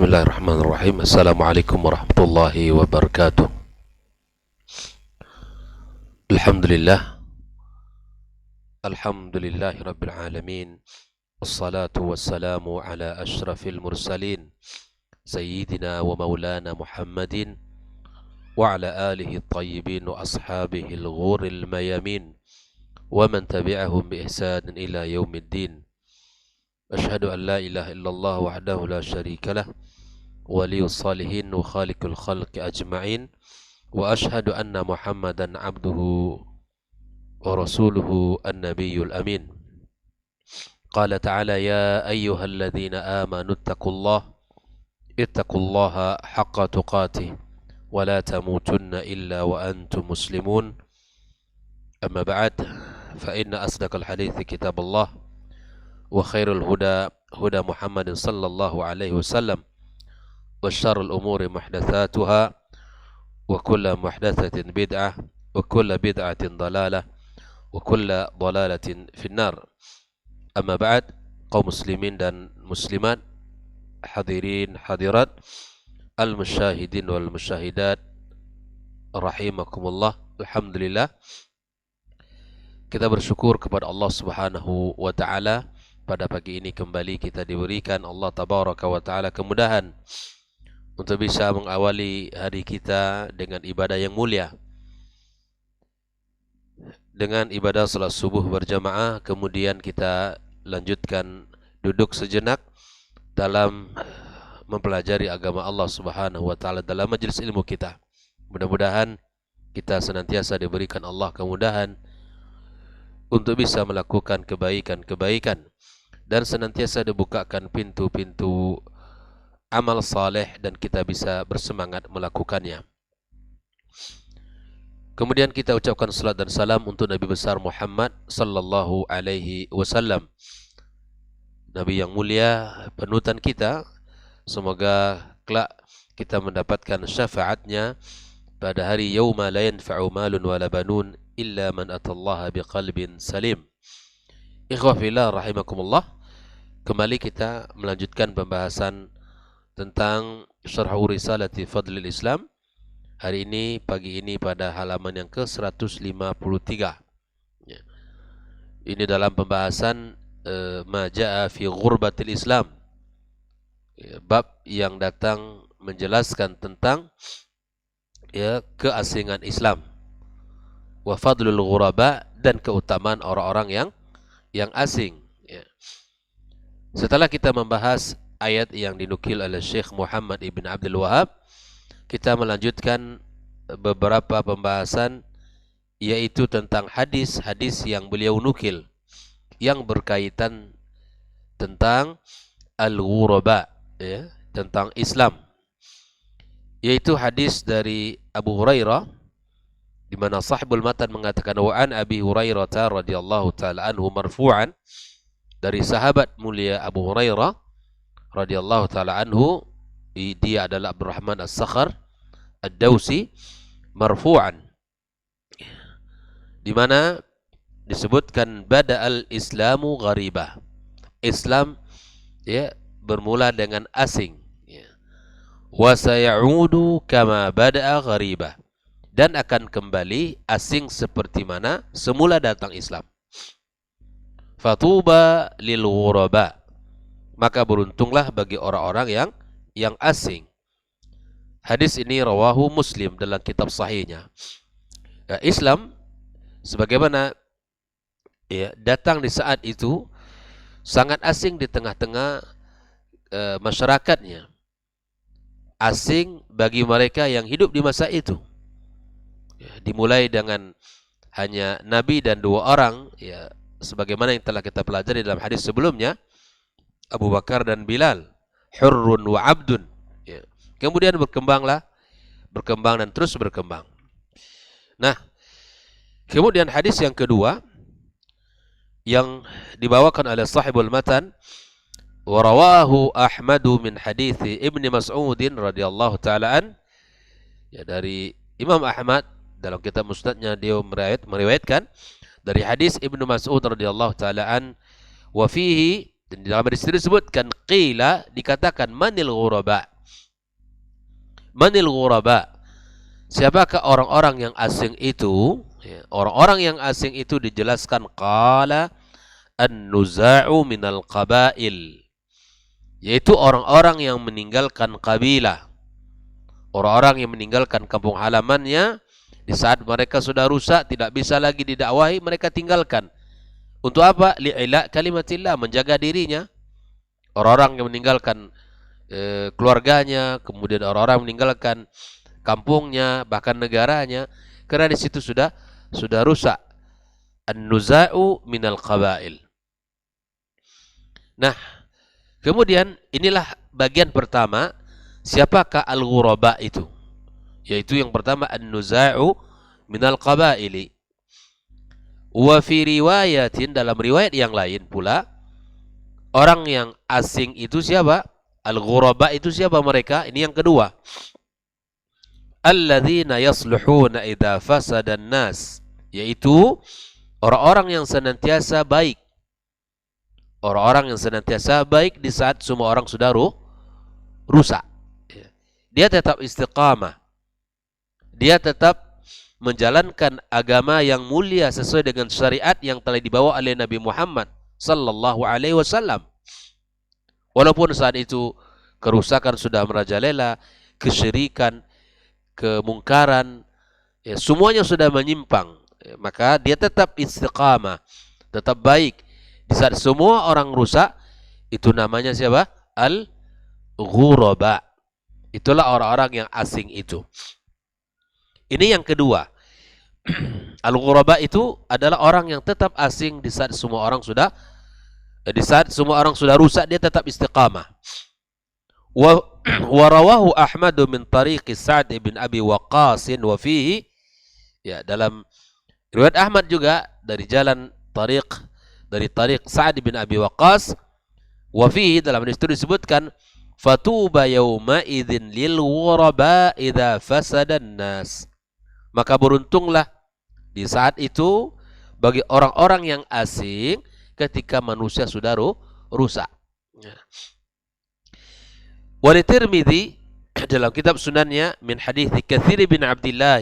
Bismillahirrahmanirrahim. Assalamualaikum warahmatullahi wabarakatuh. Alhamdulillah. Alhamdulillahi rabbil alamin. Wassalatu wassalamu ala ashrafil mursalin Sayyidina wa maulana Muhammadin wa ala alihi tayyibin wa ashabihi al-ghuril mayamin wa man tabi'ahum bi ihsanin ila yaumiddin. Ashhadu an la ilaha illallah wahdahu la syarika lah waliyus salihin wa khaliqul khalqi ajma'in wa ashhadu anna Muhammadan abduhu wa rasuluhu an-nabiyyul amin. Qala ta'ala ya ayyuhalladzina amanu ittaqullaha haqqa tuqatih wa la tamutunna illa wa antum muslimun. Amma ba'd, fa inna asdaqal hadithi kitabullah wa khairul huda huda Muhammadin sallallahu alaihi wasallam wa syarrul umuri muhdatsatuha wa kullu muhdatsatin bid'ah wa kullu bid'atin dalalah wa kullu dalalatin finnar. Amma ba'd, kaum muslimin dan muslimat, hadirin hadirat, al-musyahidin wal musyahidat rahimakumullah. Alhamdulillah, kita bersyukur kepada Allah Subhanahu wa taala. Pada pagi ini kembali kita diberikan Allah Tabaraka wa Ta'ala kemudahan untuk bisa mengawali hari kita dengan ibadah yang mulia, dengan ibadah salat subuh berjamaah. Kemudian kita lanjutkan duduk sejenak dalam mempelajari agama Allah Subhanahu wa Ta'ala dalam majelis ilmu kita. Mudah-mudahan kita senantiasa diberikan Allah kemudahan untuk bisa melakukan kebaikan-kebaikan dan senantiasa dibukakan pintu-pintu amal saleh dan kita bisa bersemangat melakukannya. Kemudian kita ucapkan salat dan salam untuk Nabi besar Muhammad sallallahu alaihi wasallam, Nabi yang mulia, panutan kita. Semoga kelak kita mendapatkan syafaatnya pada hari yauma la yanfa'u malun wala banun illa man atallaha biqalbin salim. Ikhwah fillah rahimakumullah. Kembali kita melanjutkan pembahasan tentang Syarh Risalati Fadlil Islam. Hari ini, pagi ini pada halaman yang ke-153. Ya. Ini dalam pembahasan ma ja'a fi ghurbatil Islam. Ya, bab yang datang menjelaskan tentang keasingan Islam. Wa fadlul ghuraba, dan keutamaan orang-orang yang asing. Ya. Setelah kita membahas ayat yang dinukil oleh Syekh Muhammad ibn Abdul Wahab, kita melanjutkan beberapa pembahasan, yaitu tentang hadis-hadis yang beliau nukil yang berkaitan tentang al-ghuraba, ya, tentang Islam, yaitu hadis dari Abu Hurairah, di mana sahibul matan mengatakan wa an Abi Hurairah radhiyallahu taala anhu marfu'an, dari sahabat mulia Abu Hurairah radhiyallahu taala anhu, dia adalah Abdurrahman As-Sakhar Ad-Dawsi, marfu'an, di mana disebutkan bada'al Islamu gharibah. Islam bermula dengan asing, wa sayaudu kama bada'a gharibah, dan akan kembali asing seperti mana semula datang Islam. Fatuba lil ghuraba, maka beruntunglah bagi orang-orang yang asing. Hadis ini rawahu Muslim dalam kitab sahihnya. Islam sebagaimana datang di saat itu sangat asing di tengah-tengah masyarakatnya, asing bagi mereka yang hidup di masa itu. Dimulai dengan hanya Nabi dan dua orang, sebagaimana yang telah kita pelajari dalam hadis sebelumnya, Abu Bakar dan Bilal, hurrun wa abdun. Kemudian berkembang dan terus berkembang. Nah, kemudian hadis yang kedua yang dibawakan oleh sahibul matan, wa rawahu Ahmadu min hadithi Ibni Mas'udin radhiyallahu taala an, dari Imam Ahmad dalam kitab musnadnya, dia meriwayatkan dari hadis Ibnu Mas'ud radhiyallahu taala an, wa fihi, dan dalam hadis tersebutkan qila, dikatakan manil ghuraba, Manil ghuraba? Siapakah orang-orang yang asing itu? Ya, orang-orang yang asing itu dijelaskan qala an-nuza'u minal qabail, yaitu orang-orang yang meninggalkan kabilah, orang-orang yang meninggalkan kampung halamannya di saat mereka sudah rusak, tidak bisa lagi didakwahi, mereka tinggalkan. Untuk apa? Li'ila kalimatillah, menjaga dirinya. Orang-orang yang meninggalkan keluarganya, kemudian orang-orang meninggalkan kampungnya, bahkan negaranya, karena di situ sudah rusak. An-nuza'u minal qabail. Nah, kemudian inilah bagian pertama, siapakah al-ghuraba itu? Yaitu yang pertama an-nuza'u minal qabaili. Wa fi riwayatin, dalam riwayat yang lain pula, orang yang asing itu siapa? Al-ghuraba itu siapa mereka? Ini yang kedua. Alladzina yasluhuna idza fasada an-nas, yaitu orang-orang yang senantiasa baik. Orang-orang yang senantiasa baik di saat semua orang sudah rusak. Dia tetap istiqamah. Dia tetap menjalankan agama yang mulia sesuai dengan syariat yang telah dibawa oleh Nabi Muhammad sallallahu alaihi wasallam. Walaupun saat itu kerusakan sudah merajalela, kesyirikan, kemungkaran, ya, semuanya sudah menyimpang, ya, maka dia tetap istiqamah, tetap baik. Di saat semua orang rusak, itu namanya siapa? Al-ghuraba. Itulah orang-orang yang asing itu. Ini yang kedua. Al-ghuraba itu adalah orang yang tetap asing di saat semua orang sudah rusak, dia tetap istiqamah. Wa rawahu Ahmad min tariqi Sa'd bin Abi Waqqas wa fihi, ya, dalam riwayat Ahmad juga dari jalan tariq Sa'd bin Abi Waqqas, wa fihi, dalam hadis itu disebutkan fatuba yauma idzin lil ghuraba idza fasada an-nas. Maka beruntunglah di saat itu bagi orang-orang yang asing ketika manusia sudah rusak. Wali Tirmidzi dalam kitab sunannya min hadits Katsir bin Abdullah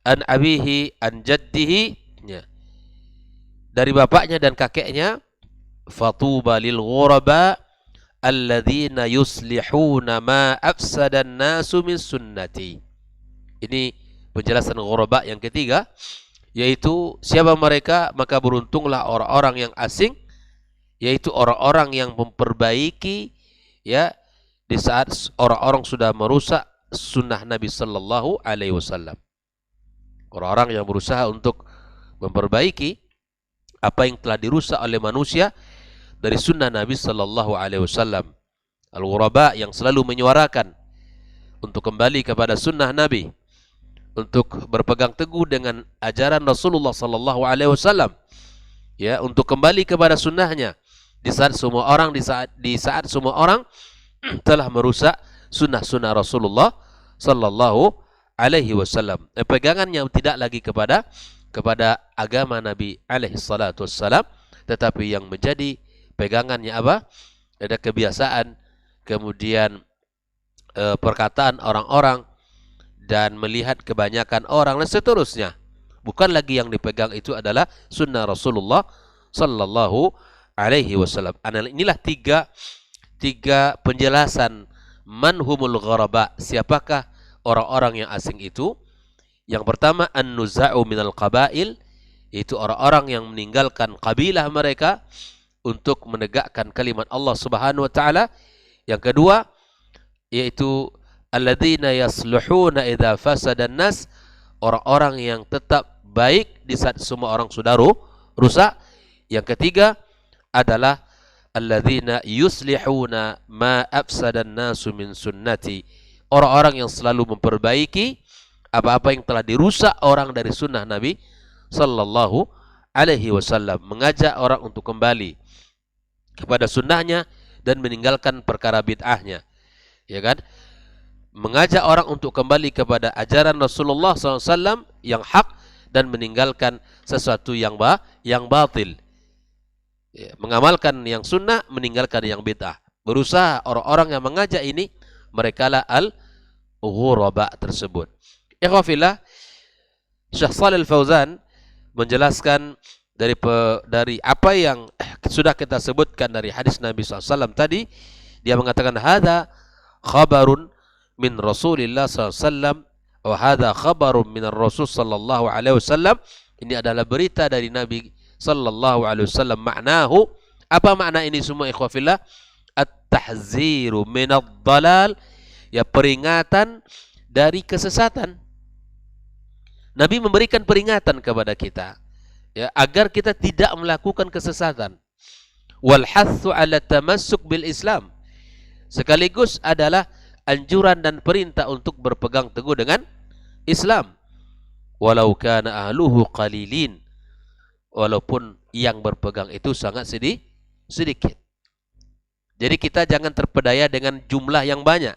an abihi an jaddihi, ya, dari bapaknya dan kakeknya, fatuba lil ghuraba alladzina yuslihuna ma afsada an-nasu min sunnati. Ini penjelasan ghuraba yang ketiga, yaitu siapa mereka? Maka beruntunglah orang-orang yang asing, yaitu orang-orang yang memperbaiki, ya, di saat orang-orang sudah merusak sunnah Nabi sallallahu alaihi wasallam. Orang-orang yang berusaha untuk memperbaiki apa yang telah dirusak oleh manusia dari sunnah Nabi sallallahu alaihi wasallam. Al-ghuraba yang selalu menyuarakan untuk kembali kepada sunnah Nabi, untuk berpegang teguh dengan ajaran Rasulullah sallallahu alaihi wasallam, ya, untuk kembali kepada sunnahnya di saat semua orang telah merusak sunnah-sunnah Rasulullah sallallahu alaihi wasallam. Pegangannya tidak lagi kepada agama Nabi alaihi salatu wassalam, tetapi yang menjadi pegangannya apa? Ada kebiasaan, kemudian perkataan orang-orang, dan melihat kebanyakan orang dan seterusnya. Bukan lagi yang dipegang itu adalah sunnah Rasulullah sallallahu alaihi wasallam. Inilah tiga penjelasan manhumul ghuraba, siapakah orang-orang yang asing itu. Yang pertama an-nuza'u minal qabail, yaitu orang-orang yang meninggalkan kabilah mereka untuk menegakkan kalimat Allah Subhanahu wa taala. Yang kedua yaitu alladzina yasluhuna idza fasada an-nas, orang-orang yang tetap baik di saat semua orang sudah rusak. Yang ketiga adalah alladzina yuslihuna ma afsada an-nasu min sunnati, orang-orang yang selalu memperbaiki apa-apa yang telah dirusak orang dari sunnah Nabi sallallahu alaihi wasallam, mengajak orang untuk kembali kepada sunnahnya dan meninggalkan perkara bid'ahnya, ya kan? Mengajak orang untuk kembali kepada ajaran Rasulullah SAW yang hak dan meninggalkan sesuatu yang batil. Ya, mengamalkan yang sunnah, meninggalkan yang bid'ah. Berusaha orang-orang yang mengajak ini, mereka lah ghuraba tersebut. Ikhwafillah, Syekh Shalih Al-Fauzan menjelaskan dari apa yang sudah kita sebutkan dari hadis Nabi SAW tadi. Dia mengatakan hadza khabarun min Rasulillah SAW wa hadza khabarun min Rasul sallallahu alaihi wasallam. Ini adalah berita dari Nabi sallallahu alaihi wasallam. Maknahu, apa makna ini semua ikhwafillah? At-tahziru minadh dhalal, ya peringatan dari kesesatan. Nabi memberikan peringatan kepada kita, ya, agar kita tidak melakukan kesesatan. Wal hathu ala tamassuk bil Islam, sekaligus adalah anjuran dan perintah untuk berpegang teguh dengan Islam. Walau kana ahluhu qalilin, walaupun yang berpegang itu sangat sedikit. Jadi kita jangan terpedaya dengan jumlah yang banyak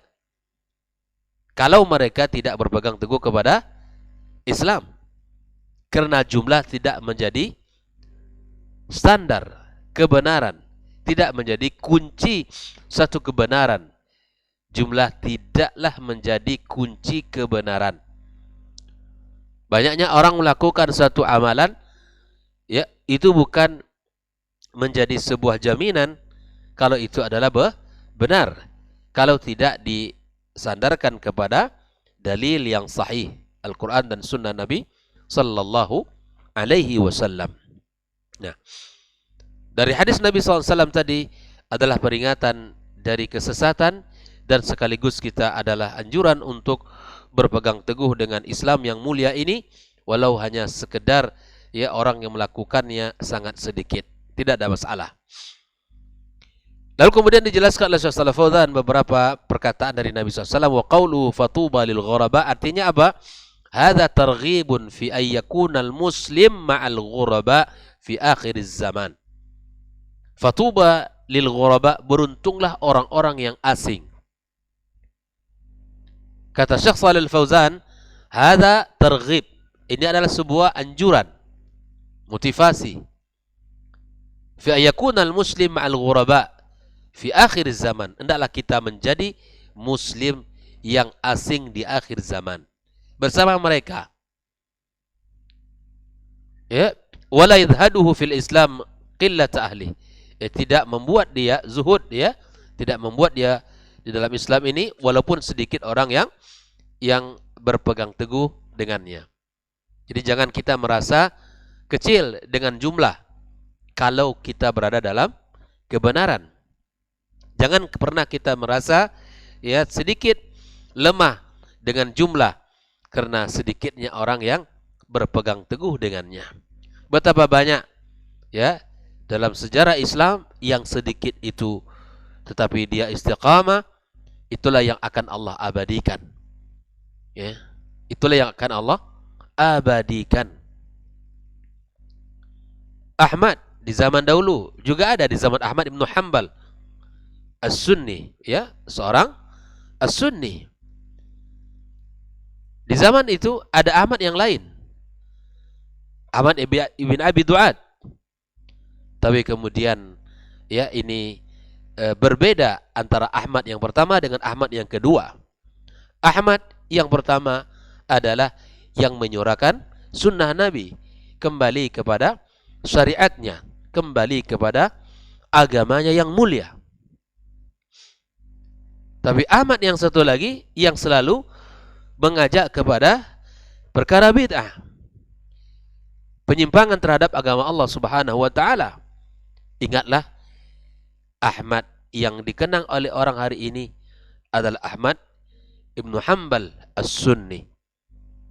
kalau mereka tidak berpegang teguh kepada Islam, karena jumlah tidak menjadi standar kebenaran, tidak menjadi kunci satu kebenaran. Jumlah tidaklah menjadi kunci kebenaran. Banyaknya orang melakukan satu amalan, ya, itu bukan menjadi sebuah jaminan kalau itu adalah benar, kalau tidak disandarkan kepada dalil yang sahih, Al-Quran dan Sunnah Nabi Sallallahu Alaihi Wasallam. Nah, dari hadis Nabi SAW tadi adalah peringatan dari kesesatan, dan sekaligus kita adalah anjuran untuk berpegang teguh dengan Islam yang mulia ini, walau hanya sekedar, ya, orang yang melakukannya sangat sedikit, tidak ada masalah. Lalu kemudian dijelaskan oleh Syekh Shalih Al-Fauzan beberapa perkataan dari Nabi SAW. Wa qawlu fatuba lil ghuraba, artinya apa? Hadza targhibun fi ay yakunal muslim ma'al ghuraba fi akhir zaman. Fatuba lil ghuraba, beruntunglah orang-orang yang asing. Kata Syekh Shalih Al-Fauzan, hadza targhib, ini adalah sebuah anjuran, motivasi. Fi ay yakunal muslim ma'al ghuraba fi akhir zaman, hendaklah kita menjadi muslim yang asing di akhir zaman bersama mereka. Ya, wala yadhaduhu fil Islam qillat ahli, ya, tidak membuat dia zuhud, ya, tidak membuat dia di dalam Islam ini walaupun sedikit orang yang berpegang teguh dengannya. Jadi jangan kita merasa kecil dengan jumlah kalau kita berada dalam kebenaran. Jangan pernah kita merasa, ya, sedikit lemah dengan jumlah karena sedikitnya orang yang berpegang teguh dengannya. Betapa banyak, ya, dalam sejarah Islam yang sedikit itu, tetapi dia istiqamah, itulah yang akan Allah abadikan. Ya, itulah yang akan Allah abadikan. Ahmad di zaman dahulu juga ada, di zaman Ahmad Ibn Hanbal As-Sunni, ya, seorang As-Sunni. Di zaman itu ada Ahmad yang lain, Ahmad ibn Abi Du'ad. Tapi kemudian, ya, ini berbeda antara Ahmad yang pertama dengan Ahmad yang kedua. Ahmad yang pertama adalah yang menyuarakan sunnah Nabi, kembali kepada syariatnya, kembali kepada agamanya yang mulia. Tapi Ahmad yang satu lagi yang selalu mengajak kepada perkara bid'ah, penyimpangan terhadap agama Allah Subhanahu wa taala. Ingatlah, Ahmad yang dikenang oleh orang hari ini adalah Ahmad Ibn Hanbal As-Sunni,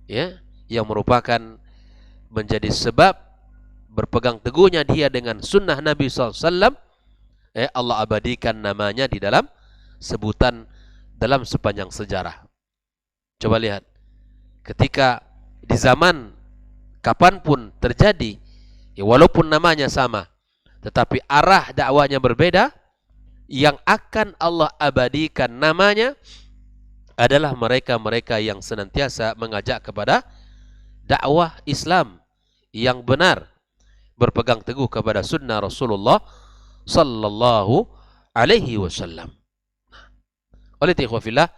ya, yang merupakan menjadi sebab berpegang teguhnya dia dengan sunnah Nabi SAW. Allah abadikan namanya di dalam sebutan dalam sepanjang sejarah. Coba lihat, ketika di zaman kapanpun terjadi, ya, walaupun namanya sama, tetapi arah dakwanya berbeda, yang akan Allah abadikan namanya adalah mereka-mereka yang senantiasa mengajak kepada dakwah Islam yang benar, berpegang teguh kepada sunnah Rasulullah Sallallahu Alaihi Wasallam. Oleh ikhwafillah,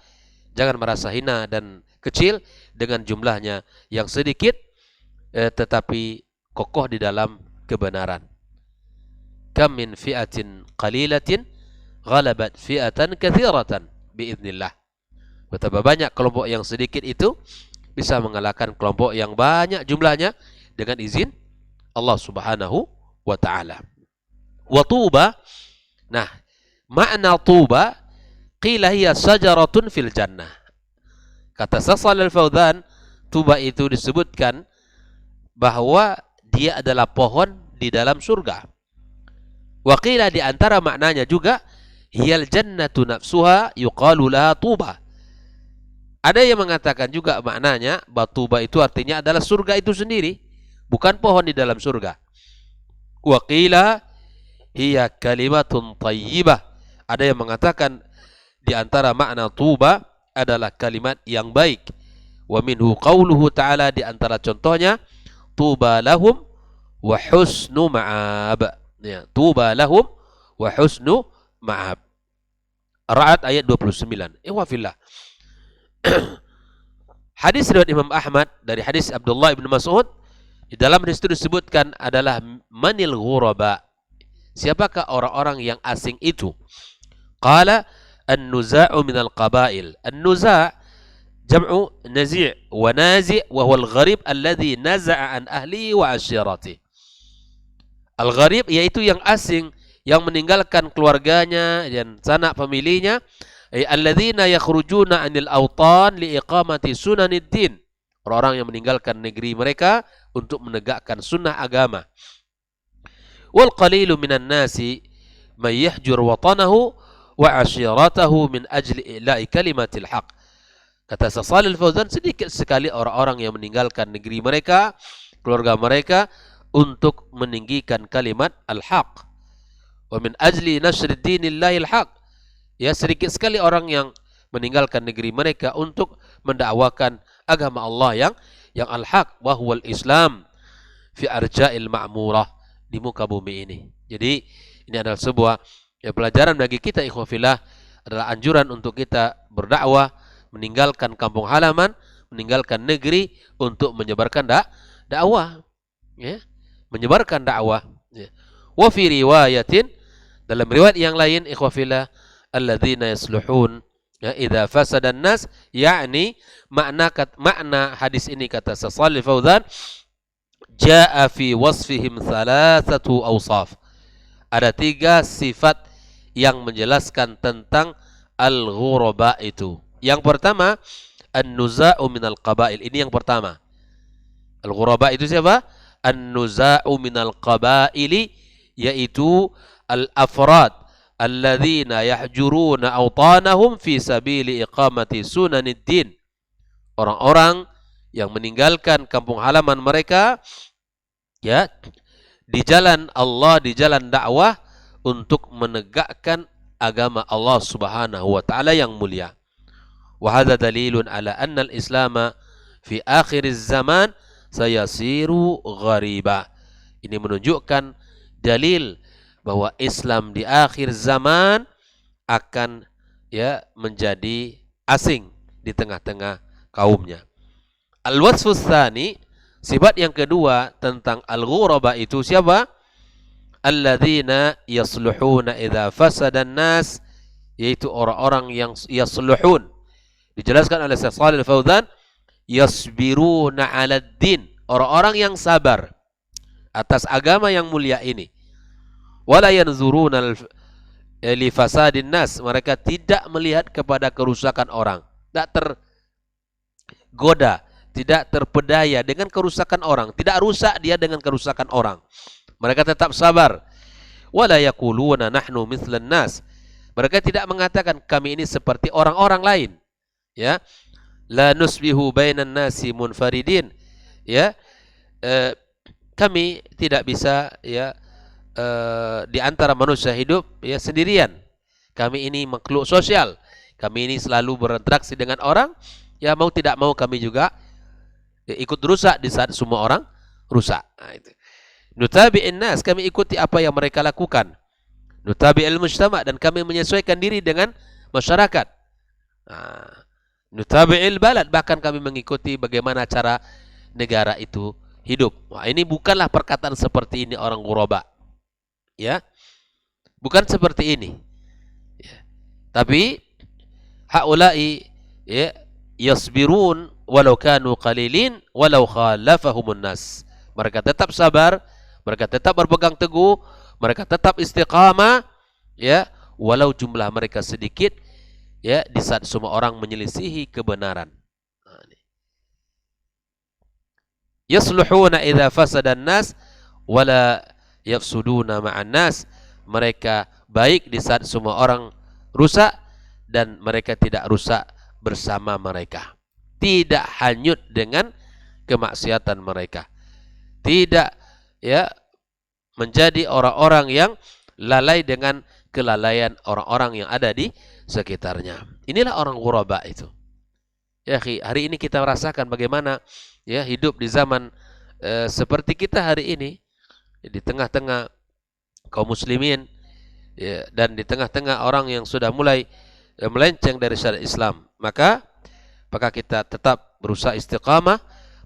Jangan merasa hina dan kecil dengan jumlahnya yang sedikit, tetapi kokoh di dalam kebenaran. Kam min fi'atin qalilatin ghalabat fi'atan katsiratan biiznillah. Betapa banyak kelompok yang sedikit itu bisa mengalahkan kelompok yang banyak jumlahnya dengan izin Allah Subhanahu wa taala. Wa tuba, nah, makna tuba qila hiya sajaratun fil jannah. Kata Shalih Al-Fauzan, tuba itu disebutkan bahwa dia adalah pohon di dalam surga. Wa qila, di antara maknanya juga hiyal jannatu nafsuha yuqalu laha tuba. Ada yang mengatakan juga maknanya batuba itu artinya adalah surga itu sendiri, bukan pohon di dalam surga. Wa qila hiya kalimatun thayyibah. Ada yang mengatakan di antara makna tuba adalah kalimat yang baik. Wa minhu qauluhu ta'ala, di antara contohnya tuba lahum wa husnu ma'ab. Ya, tuba lahum wa husnu ma'ab. Ra'ad ayat 29. Fillah. Hadis riwayat Imam Ahmad dari hadis Abdullah bin Mas'ud, di dalam hadis itu disebutkan adalah manil ghuraba. Siapakah orang-orang yang asing itu? Qala an-nuza'u minal qabail. An-nuza' jam'u nazi' wa nazi' wa huwa al-gharib alladhi naza'a an ahli wa ashirati. Al-gharib yaitu yang asing, yang meninggalkan keluarganya dan sanak familinya. Alladzina yakhrujuna 'anil awtan liiqamati sunaniddin. Orang-orang yang meninggalkan negeri mereka untuk menegakkan sunnah agama. Wal qalilu minan nasi may yahjur watanahu wa 'ashiratahu min ajli ila'i kalimatil haq. Kata Shalih Al-Fauzan, sedikit sekali orang-orang yang meninggalkan negeri mereka, keluarga mereka, untuk meninggikan kalimat al-haq. Wa min ajli nasri dinillahil haq. Ya, sedikit sekali orang yang meninggalkan negeri mereka untuk mendakwakan agama Allah yang al-haq, wa huwal Islam fi arja'il ma'murah, di muka bumi ini. Jadi ini adalah sebuah pelajaran bagi kita, ikhwah fillah, adalah anjuran untuk kita berdakwah, meninggalkan kampung halaman, meninggalkan negeri untuk menyebarkan dakwah, ya, menyebarkan dakwah. Ya. Wa fi riwayatin, dalam riwayat yang lain, ikhwah fillah, alladzina yasluhun, ya, idza fasada an-nas, yakni makna hadis ini, kata Shalih Fauzan, jaa fi wasfihim thalathatu awsaf. Ada 3 sifat yang menjelaskan tentang al-ghuraba itu. Yang pertama, an-nuza'u minal qabail. Ini yang pertama. Al-ghuraba itu siapa? An-nuza'u minal qabaili, yaitu al-afrad alladzina yahjuruna awtanahum fi sabili iqamati sunaniddin. Orang-orang yang meninggalkan kampung halaman mereka, ya, di jalan Allah, di jalan dakwah, untuk menegakkan agama Allah Subhanahu wa taala yang mulia. Wa hadza dalilun ala anna al-islam fi akhiriz zaman sayasiru ghariba. Ini menunjukkan dalil bahwa Islam di akhir zaman akan, ya, menjadi asing di tengah-tengah kaumnya. Al-wasfus tsani, sifat yang kedua tentang al-ghuraba itu siapa? Alladzina yasluhuna idza fasada an-nas, yaitu orang-orang yang yasluhun. Dijelaskan oleh Syekh Shalih Al-Fauzan, yasbiruna 'alad din, orang-orang yang sabar atas agama yang mulia ini. Wala yanzuruna li fasadin nas, mereka tidak melihat kepada kerusakan orang, tidak tergoda, tidak terpedaya dengan kerusakan orang, tidak rusak dia dengan kerusakan orang. Mereka tetap sabar. Wala yaquluna nahnu mithlan nas, mereka tidak mengatakan kami ini seperti orang-orang lain, ya. La nusbihu bainan nasi munfaridin, ya, kami tidak bisa, ya, di antara manusia hidup, ya, sendirian. Kami ini makhluk sosial. Kami ini selalu berinteraksi dengan orang. Ya, mau tidak mau kami juga, ya, ikut rusak di saat semua orang rusak. Nah, itu. Nutabi'in nas, kami ikuti apa yang mereka lakukan. Nutabi'il mujtama', dan kami menyesuaikan diri dengan masyarakat. Nah, Nutabi'il balad, bahkan kami mengikuti bagaimana cara negara itu hidup. Wah, ini bukanlah perkataan seperti ini orang ghuraba. Ya, bukan seperti ini. Ya. Tapi haula'i ya yasbirun walau kanu qalilin walau khalafahumun nas. Mereka tetap sabar, mereka tetap berpegang teguh, mereka tetap istiqamah ya, walau jumlah mereka sedikit ya, di saat semua orang menyelisihi kebenaran. Yasluhuna idza fasada an-nas wala yafsuduna ma'an nas. Mereka baik di saat semua orang rusak dan mereka tidak rusak bersama mereka. Tidak hanyut dengan kemaksiatan mereka. Tidak ya menjadi orang-orang yang lalai dengan kelalaian orang-orang yang ada di sekitarnya. Inilah orang ghuraba itu. Ya, hari ini kita merasakan bagaimana ya hidup di zaman seperti kita hari ini, di tengah-tengah kaum muslimin ya, dan di tengah-tengah orang yang sudah mulai melenceng dari syariat Islam. Maka kita tetap berusaha istiqamah,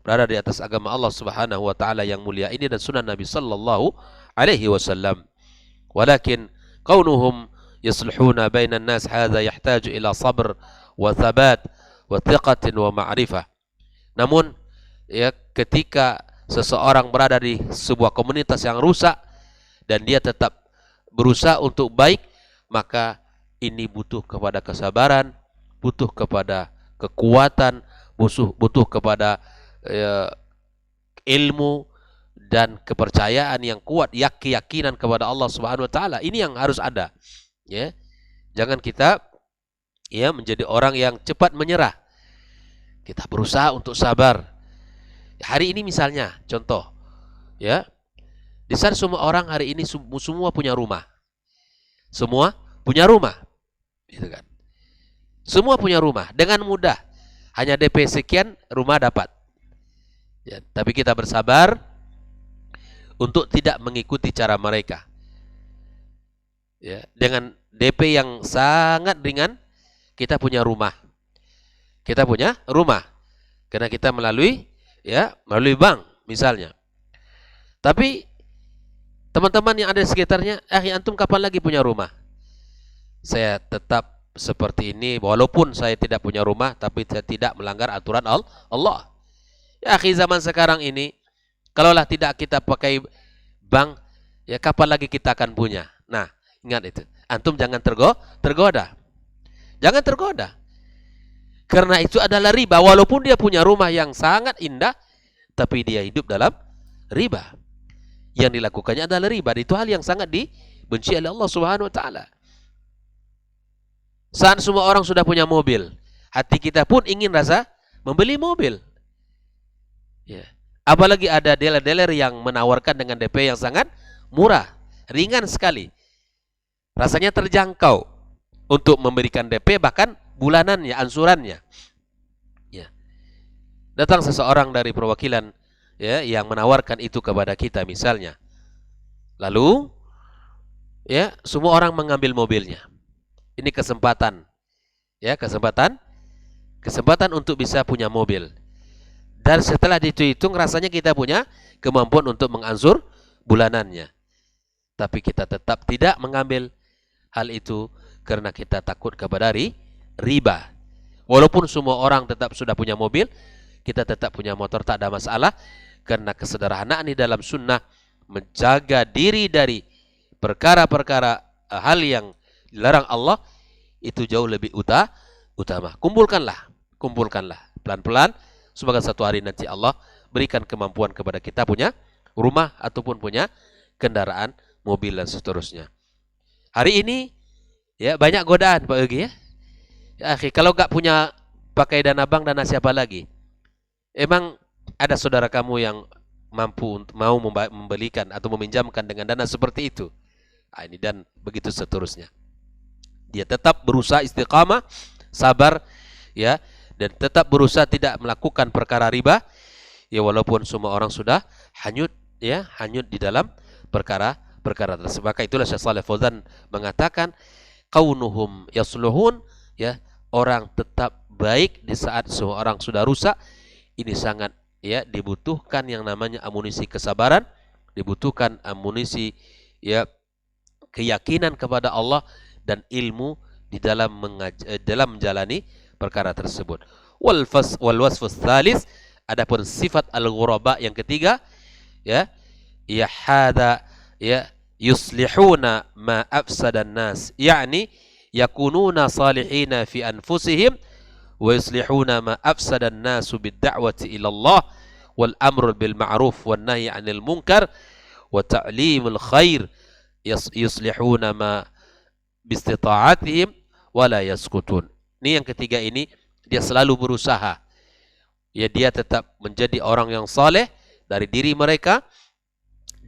berada di atas agama Allah Subhanahu wa taala yang mulia ini dan sunnah Nabi sallallahu alaihi wasallam. Walakin kaunuhum yusluhuna bainan nas hadza yahtaju ila sabr wa thabat wa thiqatin wa ma'rifah. Namun ya ketika seseorang berada di sebuah komunitas yang rusak dan dia tetap berusaha untuk baik, maka ini butuh kepada kesabaran, butuh kepada kekuatan, butuh kepada ilmu dan kepercayaan yang kuat, keyakinan kepada Allah Subhanahu wa taala. Ini yang harus ada. Ya. Jangan kita ya menjadi orang yang cepat menyerah. Kita berusaha untuk sabar. Hari ini misalnya contoh ya, di saat semua orang hari ini semua punya rumah. Semua punya rumah. Gitu kan. Semua punya rumah dengan mudah. Hanya DP sekian rumah dapat. Ya, tapi kita bersabar untuk tidak mengikuti cara mereka. Ya, dengan DP yang sangat ringan kita punya rumah. Kita punya rumah karena kita melalui bank misalnya. Tapi teman-teman yang ada di sekitarnya, antum kapan lagi punya rumah? Saya tetap seperti ini walaupun saya tidak punya rumah, tapi saya tidak melanggar aturan Allah. Ya, zaman sekarang ini kalaulah tidak kita pakai bank, ya kapan lagi kita akan punya? Nah, ingat itu. Antum jangan tergoda. Jangan tergoda. Karena itu adalah riba. Walaupun dia punya rumah yang sangat indah, tapi dia hidup dalam riba. Yang dilakukannya adalah riba. Itu hal yang sangat dibenci oleh Allah Subhanahu wa taala. Saat semua orang sudah punya mobil, hati kita pun ingin rasa membeli mobil. Ya. Apalagi ada dealer-dealer yang menawarkan dengan DP yang sangat murah, ringan sekali. Rasanya terjangkau untuk memberikan DP bahkan bulanannya, ansurannya. Ya. Datang seseorang dari perwakilan ya yang menawarkan itu kepada kita misalnya. Lalu ya semua orang mengambil mobilnya. Ini kesempatan. Ya, kesempatan untuk bisa punya mobil. Dan setelah dihitung rasanya kita punya kemampuan untuk mengansur bulanannya. Tapi kita tetap tidak mengambil hal itu karena kita takut kepada riba. Walaupun semua orang tetap sudah punya mobil, kita tetap punya motor, tak ada masalah. Karena kesederhanaan di dalam sunnah menjaga diri dari perkara-perkara hal yang dilarang Allah itu jauh lebih utama. Kumpulkanlah pelan-pelan. Semoga satu hari nanti Allah berikan kemampuan kepada kita punya rumah ataupun punya kendaraan, mobil dan seterusnya. Hari ini ya banyak godaan Pak Yogi ya. Ya akhi, kalau enggak punya pakai dana bank, dana siapa lagi? Emang ada saudara kamu yang mampu mau membelikan atau meminjamkan dengan dana seperti itu? Nah, ini dan begitu seterusnya. Dia tetap berusaha istiqamah, sabar ya, dan tetap berusaha tidak melakukan perkara riba ya, walaupun semua orang sudah hanyut di dalam perkara tersebut. Maka itulah Syekh Shalih Fauzan mengatakan kaunuhum yasluhun ya, orang tetap baik di saat seorang sudah rusak, ini sangat ya dibutuhkan yang namanya amunisi kesabaran, dibutuhkan amunisi ya keyakinan kepada Allah dan ilmu di dalam menjalani perkara tersebut. Wal wasfus tsalis, adapun sifat al-ghuraba yang ketiga, ya hada ya yuslihuna ma afsada an-nas, yakni yakununa salihina fi anfusihim wa yuslihuna ma afsada an-nas bid-da'wati ila Allah wal amru bil ma'ruf wan nahyi 'anil munkar wa ta'limul khair, yuslihuna ma bistita'atihim wa la yaskutun. Ini yang ketiga ini, dia selalu berusaha. Ya, dia tetap menjadi orang yang saleh dari diri mereka,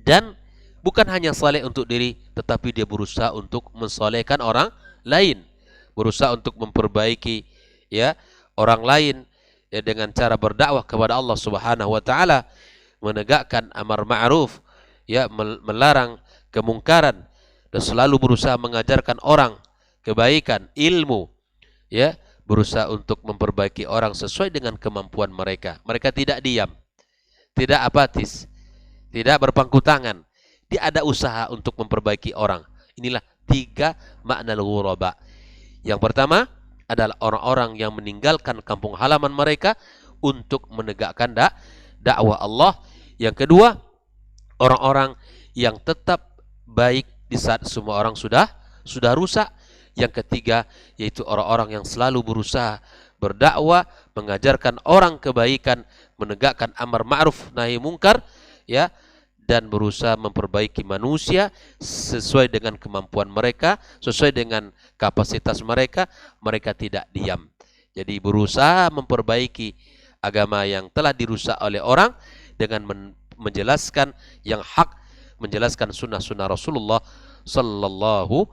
dan bukan hanya saleh untuk diri, tetapi dia berusaha untuk mensalehkan orang lain, berusaha untuk memperbaiki ya orang lain ya dengan cara berdakwah kepada Allah Subhanahu wa taala, menegakkan amar ma'ruf, ya melarang kemungkaran, dan selalu berusaha mengajarkan orang kebaikan, ilmu, ya berusaha untuk memperbaiki orang sesuai dengan kemampuan mereka. Mereka tidak diam, tidak apatis, tidak berpangku tangan. Dia ada usaha untuk memperbaiki orang. Inilah tiga makna al-ghuraba. Yang pertama adalah orang-orang yang meninggalkan kampung halaman mereka untuk menegakkan dakwah Allah. Yang kedua, orang-orang yang tetap baik di saat semua orang sudah rusak. Yang ketiga, yaitu orang-orang yang selalu berusaha berdakwah, mengajarkan orang kebaikan, menegakkan amar ma'ruf nahi mungkar, ya, dan berusaha memperbaiki manusia sesuai dengan kemampuan mereka, sesuai dengan kapasitas mereka. Mereka tidak diam. Jadi berusaha memperbaiki agama yang telah dirusak oleh orang dengan menjelaskan yang hak, menjelaskan sunnah-sunnah Rasulullah sallallahu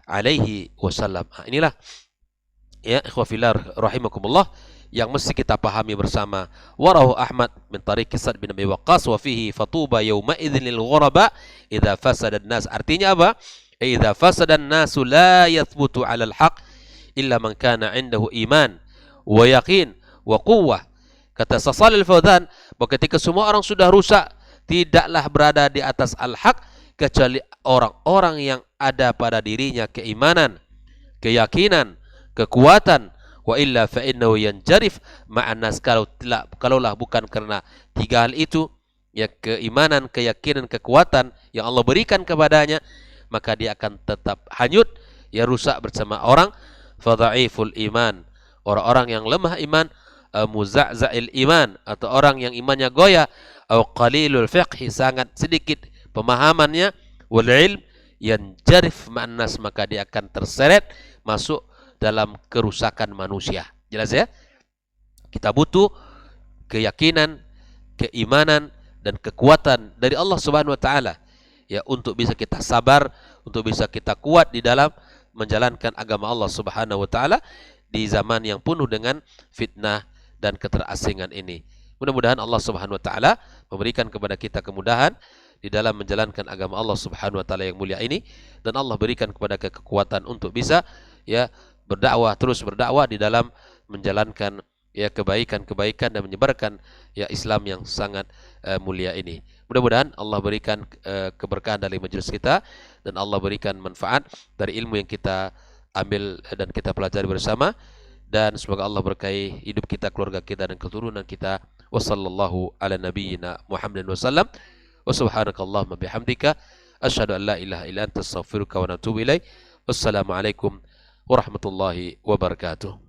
alaihi wasallam. Inilah ya ikhwafillah rahimakumullah yang mesti kita pahami bersama. Warahu Ahmad min tariq Sa'd bin Abi Waqqas wa fihi fatuba yawma idzin lil ghuraba idza fasada an-nas. Artinya apa? Idza fasada an-nas la yathbutu 'ala al-haq illa man kana 'indahu iman wa yaqin wa quwwah. Kata Shalih Al-Fauzan, bahwa ketika semua orang sudah rusak, tidaklah berada di atas al-haq kecuali orang-orang yang ada pada dirinya keimanan, keyakinan, kekuatan. Wa illa fa innahu yanjarif ma'an nas. Kalaulah bukan karena tiga hal itu, ya keimanan, keyakinan, kekuatan yang Allah berikan kepadanya, maka dia akan tetap hanyut, ya rusak bersama orang fadha'iful iman, orang-orang yang lemah iman, muza'za'il iman, atau orang yang imannya goyah, atau qalilul fiqhi, sangat sedikit pemahamannya, wal ilm yanjarif ma'an nas, maka dia akan terseret masuk dalam kerusakan manusia. Jelas ya? Kita butuh keyakinan, keimanan, dan kekuatan dari Allah Subhanahu wa taala, ya, untuk bisa kita sabar, untuk bisa kita kuat di dalam menjalankan agama Allah Subhanahu wa taala di zaman yang penuh dengan fitnah dan keterasingan ini. Mudah-mudahan Allah Subhanahu wa taala memberikan kepada kita kemudahan di dalam menjalankan agama Allah Subhanahu wa taala yang mulia ini, dan Allah berikan kepada kita kekuatan untuk bisa ya berdakwah, terus berdakwah di dalam menjalankan ya kebaikan-kebaikan dan menyebarkan ya Islam yang sangat mulia ini. Mudah-mudahan Allah berikan keberkahan dari majelis kita, dan Allah berikan manfaat dari ilmu yang kita ambil dan kita pelajari bersama, dan semoga Allah berkahi hidup kita, keluarga kita, dan keturunan kita. Wassallallahu ala nabiyyina Muhammadin wasallam. Wa subhanakallahumma bihamdika asyhadu an la ilaha illa anta astaghfiruka wa atubu ilaik. Wassalamualaikum warahmatullahi wabarakatuh.